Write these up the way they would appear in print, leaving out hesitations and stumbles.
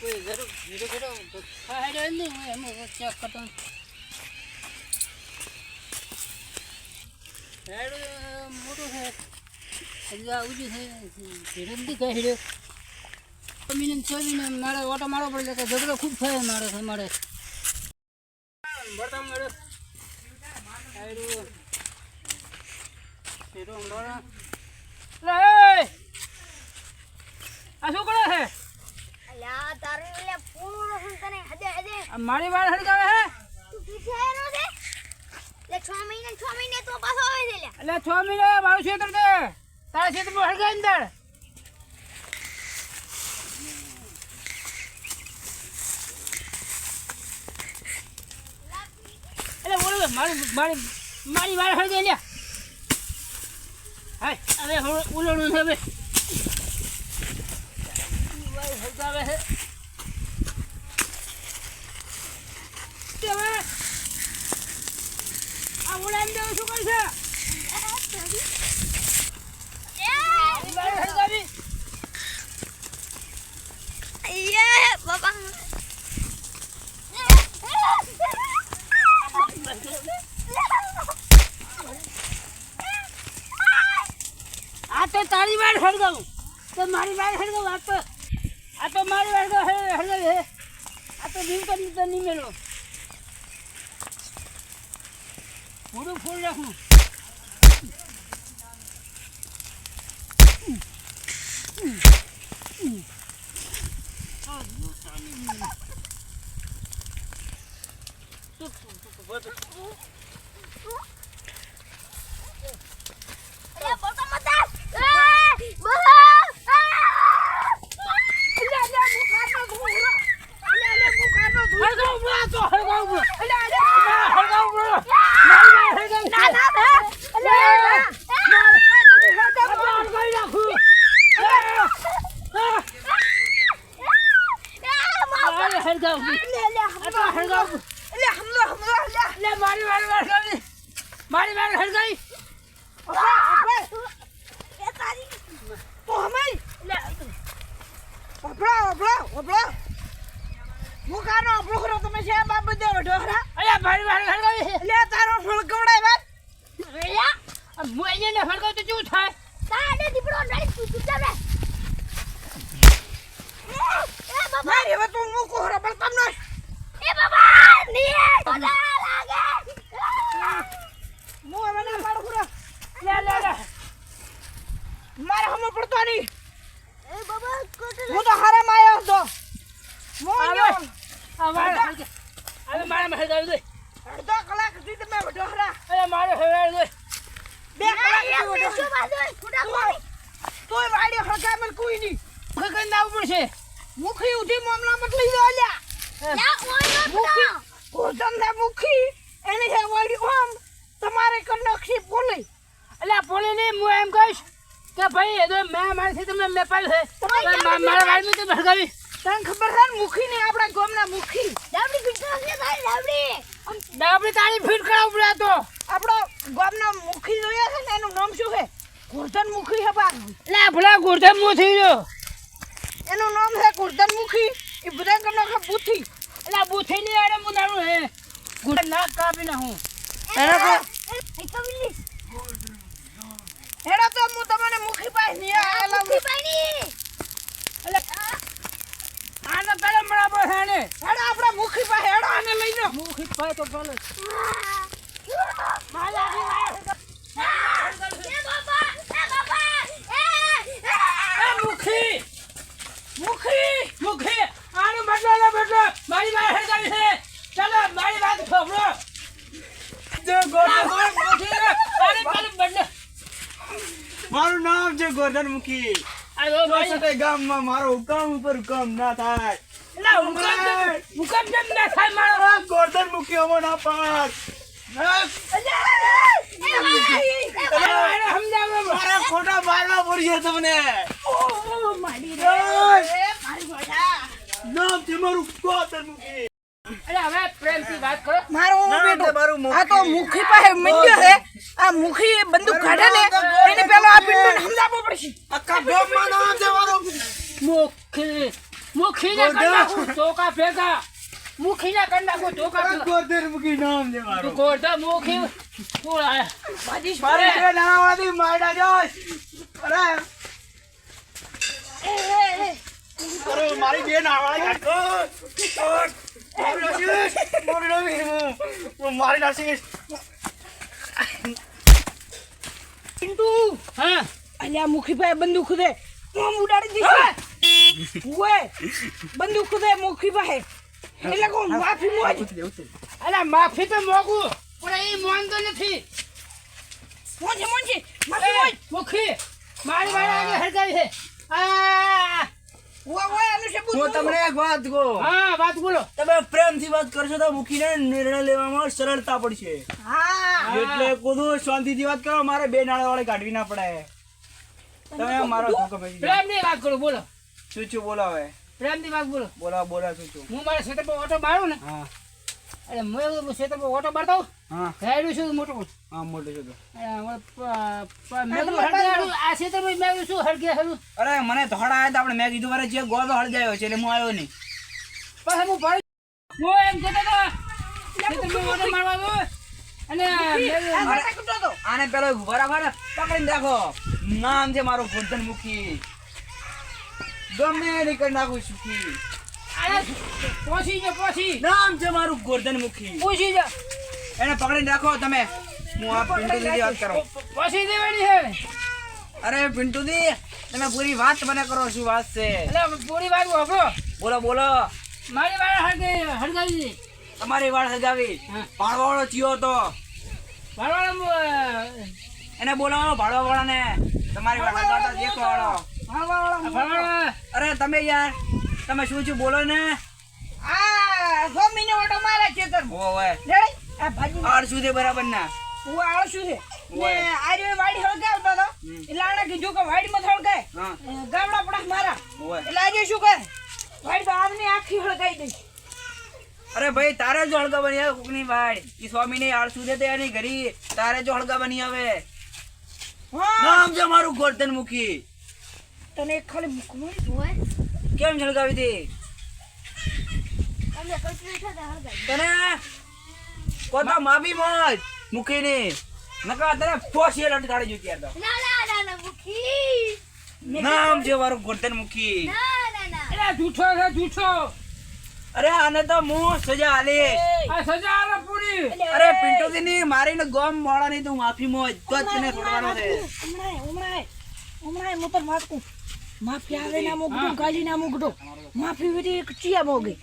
કોઈ જરૂર ધીરે કરો ખાય નહીં હું એમ ચેક કરતો હેડ મોટું છે હજી આ ઉજી છે ધીરે નથી કહી હેડ્યો મહિને 6 મહિને મારે ઓટો મારવો પડે કે ઝઘડો ખૂબ થાય મારે બળતા મળે હેડું હેડું હમણાં લે આ શું કરે છે અલ્યા તારે લે પૂરો રસન તને હદે મારી વાર હડકાવે હે તું પીછે હેરો છે લે 6 મહિને તો પાછો આવે છે લે એટલે 6 મહિને મારું ક્ષેત્ર છે તારા ક્ષેત્રમાં હડકાય અંદર એટલે બોલો મારી વાર હડકાય લે હાય હવે ઉલણું છે હવે હડકાવે છે આ ઉલાન દેવ શું કરશે બાબા આ તો તારી વાર હડગાવું તો મારી વાર હડગાવું આ તો મારી વાર હડગાવી હે આ તો જીવ કરી તો નહીં મેળવો પૂરું ફૂલ રાખવું અરે બોલતો મત બોલો મારી વાર હડકાઈ તારો ફળ કવડાય વાત હું અહીંયા હડકાવ તો શું થાય તારે દીપડો લડી તું ચૂપ રે એ બાબા મારી હવે તું મૂકો હરો પણ તમને એ બાબા ની બોલા લાગે હું હવે ના પાડું ખુરા લે મારે હમો પડતો નહીં એ બાબા કોટ હું તો હારે માયો હતો મોયો હવે મારે હડકાવી દે અડધો કલાક સુધી તમે વઢો હરા અરે મારે હવાઈ દે 2 કલાક સુધી વઢો શું બાજુ ફૂટા કોરી તોય વાડી હડકા મને કોઈ નહીં ખકન નાવું પડશે મુખી ઉઠી મામલા મત લઈ લો લ્યા લા કોઈ નો મુખી કોદમ ને મુખી એની હે વાડી ઓમ તમારે કનક્ષી બોલી અલ્યા બોલે ને હું એમ કહીશ કે ભાઈ એ તો મે મારથી તમને મે પાડ્યો છે મારા વાડી તો ભડકાવી તને ખબર છે મુખી ને આપણા ગામના મુખી ડાબડી ફીટ છે તારી ડાબડી તારી ફીટ કરાવ પડ્યા તો આપણો ગામના મુખી જોયા છે ને એનું નામ શું છે ગોરધન મુખી છે બા લે ભલા ગોરધન મુખી જો એનું નામ છે ગોરધન મુખી એ બધા કનો કે બુથી એટલે બુથી ની આડે મુનાણું હે ગુડ ના કાપી ના હું એનો તો એ કવિલી હેડો તો હું તમને મુખી પાસે ની આલા મુખી પાણી એટલે આને પેલા બરાબર છે ને હેડો આપણા મુખી પાસે હેડો આને લઈ લો મુખી પાસે તો ભલે માલા એ બાબા એ મુખી આનો બદલો મારી વાત હરગાવી છે ચાલો મારી વાત ખબરો જે મારું નામ છે ગોરધન મુખી આયો ભાઈ સાથે ગામમાં મારો હુકમ ઉપર હુકમ ના થાય ના હુકમ કેમ ના થાય મારો ગોરધન મુખી અમો ના પાડ મારા ખોટા મારવા પડશે તમને નામ છે મારું ગોરધન મુખી અરે હવે પ્રેમથી વાત કરો મારું બેટો આ તો મુખી પાસે મંડ્યો છે આ મુખી બંદૂક કાઢે ને એને પેલો આ પિંડો સમજાવવો પડશે આખા ગામમાં નામ છે મારું મુખી મુખીને કરી નાખું ધોકા ભેગા. મુખીને કરી નાખું ધોકા ભેગા. ગોરધનમુખી નામ છે તું મારું. ગોરધન મુખી કોણ આ? મારી બે નાણાવાળી મારડા જોશ. અરે અરે મારી બે નાણાવાળી કાઢો. મારી નાખીશ. મારી નાખીશ. પિન્ટુ હા અલ્યા મુખીભાઈ બંદૂક દે હું ઉડાડી દીધી ઓય બંદૂક દે મુખીભાઈ એટલે કો માફી મોજ અલ્યા માફી તો મોગું પણ એ મોંધો નથી મોંજે માફી મોજ મુખી મારી આગળ હરગાવી છે આ ઓય આનું છે હું તમને એક વાત કહું. હા વાત બોલો તમે પ્રેમથી વાત કરશો તો મૂકીને નિર્ણય લેવામાં સરળતા પડશે. હા એટલે કુદું શાંતિથી વાત કરો. મારે બે નાણાવાળી કાઢવી ના પડે. તમે મારો ધોકો ભેગી જાઓ. પ્રેમની વાત કરો બોલો શું છું બોલો હવે. પ્રેમની વાત બોલો બોલો શું છું. હું મારા ક્ષેત્ર પર ઓટો મારું ને હા એટલે હું ક્ષેત્ર પર ઓટો મારતો હા રાયડું છું મોટું હા મોટું છું તો. આ ક્ષેત્રમાં મેં શું હળગે હરું અરે મને ધોળ આવ્યા હતા. આપણે મેં કીધું મારે જે ગોળો હળગાયો છે એટલે હું આવ્યો નહીં. પછી હું ભરી હું એમ કહેતો હતો ક્ષેત્રમાં ઓટો મારવા દો અને આને પેલો બરાબર પકડીને રાખો. નામ છે મારું ગોરધનમુખી. ગમે એ નીકળી નાખું સુખી. પહોંચી નામ છે મારું ગોરધનમુખી. પૂછી જા એને પકડીને રાખો તમે. હું આ પિન્ટુજી વાત કરું. પહોંચી દેવાની છે અરે પિન્ટુજી તમે પૂરી વાત મને કરો. શું વાત છે? એટલે પૂરી વાત વાપરો બોલો મારી વાત હળગાવી દીધી તમારી વાળ સજાવી. હા. ભાડવાળો ચિયો તો ભરવાડા એને બોલાવો. ભાડવાવાળાને તમારી વાળ સજાવતા દેખો વાળો. અરે તમે યાર તમે શું બોલો ને. આ 6 મહિને ઓટો મારે ખેતર ઓવે રેડી આ ભાજી આળસુ છે બરાબર ના. હું આળસું છે ને ઓય. આરે વાડી હળગાવતો હતો હમ. એટલે આને કીધું કે વાડીમાં હળગાય હા ગામડા પડા મારા ઓવે. એટલે આજે શું કરે વાડી તો આમની આખી હળગાઈ દઈશ અરે ભાઈ તારે જો હળગાવાની આવે કોકની વાડ. ઈ સ્વામીને આળસુ છે તે એની ઘરી તારે જો હળગાવાની આવે. હા નામ છે મારું ગોરધનમુખી. તને એક ખાલી મુકમાં ઓય કેમ હળગાવી હતી તમે કઈ છો તે હળગાઈ તને કોતા માફી મોજ મૂકીની નકા તને ફોસી લટકાડી જો ત્યાર તો. ના મુખી નામ છે મારું ગોરધનમુખી. ના એટલે જૂઠો છે જૂઠો અરે આને તો હું સજા આલી. આ સજા આલે પૂરી અરે પિન્ટુજી ની મારીને ગોમ મોડા નહીં તું માફી મોજ તો જ તને છોડવાનો છે. હમણાં હું તો માથું માફી આવે ના મોગડું ગાલી ના મોગડું માફી વેરી એક ચિયા મોગે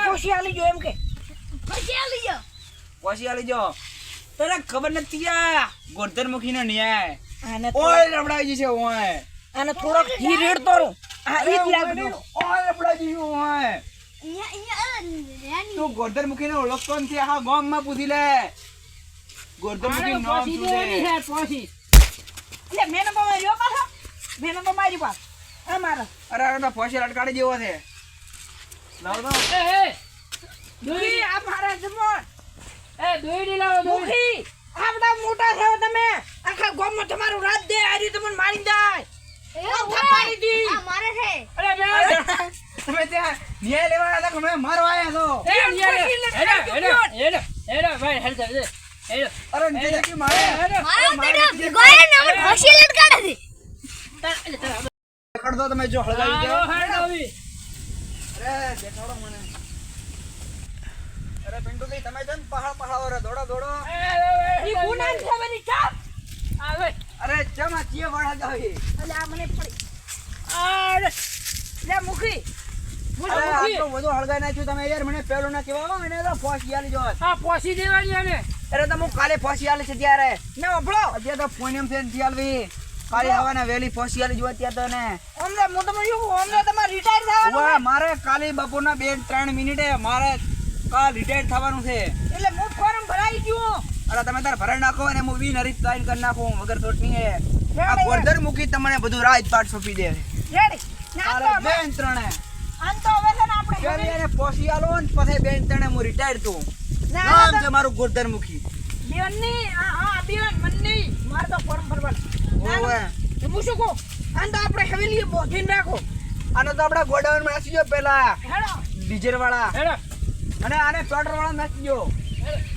પોસી આલી જો એમ કે પછી આલી જો પછી આલી જો તને ખબર નથી આ ગોરધનમુખી નો ન્યાય આને ઓય લબડાઈ છે ઓય. આને થોડોક ઘી રેડતો રહું આ ઈ જ લાગજો ઓય લબડાઈ ઓય. અહીંયા રાની તું ગોરધનમુખી નો ઓળખતો નથી. આખા ગામ માં પૂછી લે ગોરધનમુખી નામ શું છે. એટલે મેને તો માર્યો પાછો મેને તો મારી પાસ અમારા અરે આ તો ફોસી લટકાડી જેવો છે. લાવ તો દોરી આ મારા જમણ દોરી લાવો દોરી આપડા મોટા થયો તમે આખા ગામમાં તમારું રાત દે આરી તમને મારી જાય મારી દી આ મારે છે અરે તમે ત્યાં ન્યાય લેવા આવ્યા હતા કે મને મારવા આવ્યા છો. અરે ન્યાય મારે મારા બેટા ગોયે ને અમે ફોસી લટકાડે છે કર દો તમે જો હળગાવી દે. હળગાવી અરે દેખાડો મને. અરે પિન્ટુજી તમે છે ને પહાડ રે દોડો. ઈ ગુના છે બની ચાપ આવે અરે ચમા ચીએ વાળ હળગાવી. અલે આ મને પડી અરે લે મુખી અરે આટલું બધું હળગાઈ નાખ્યું તમે યાર. મને પેલું ના કહેવા એને તો ફોસી આલી જો. હા પોસી દેવાની આને અરે તો હું કાલે ફોસી આલી છે ત્યારે ને ઓભળો અત્યારે તો ફોનિયમ છે નથી આલવી. કાલે આવવાના વેલી ફોસી આલી જો અત્યારે તો ને. અમને હું તમને શું અમને તમારે રિટાયર થવાનું ઓય મારે કાલે બપોરના 2-3 મિનિટે મારે કાલ રિટાયર થવાનું છે. એટલે હું ફોર્મ ભરાઈ ગયો અરે તમે તાર ભરાઈ નાખો અને હું બી નરી સાઈન કરી નાખું વગર સોટની હે. આ રેડી. ગોરધનમુખી તમને બધું રાજપાટ સોંપી દે. રેડી ના અરે તો બેન ત્રણે આન તો હવે છે ને આપણે પેલી એને પોસી આલો ને પછી બેન ત્રણે હું રિટાયર તું. ના નામ તો છે મારું ગોરધનમુખી. બેનની હા બેન મનની માર તો ફોર્મ ભરવાનું ઓવે. હું શું કહું આન તો આપણે હવેલી બોધીને રાખો આને તો આપણા ગોડાઉન માં નાખી દો પેલા હેડો ડીઝલ વાળા હેડો અને આને પેટ્રોલ વાળા નાખી દો હેડો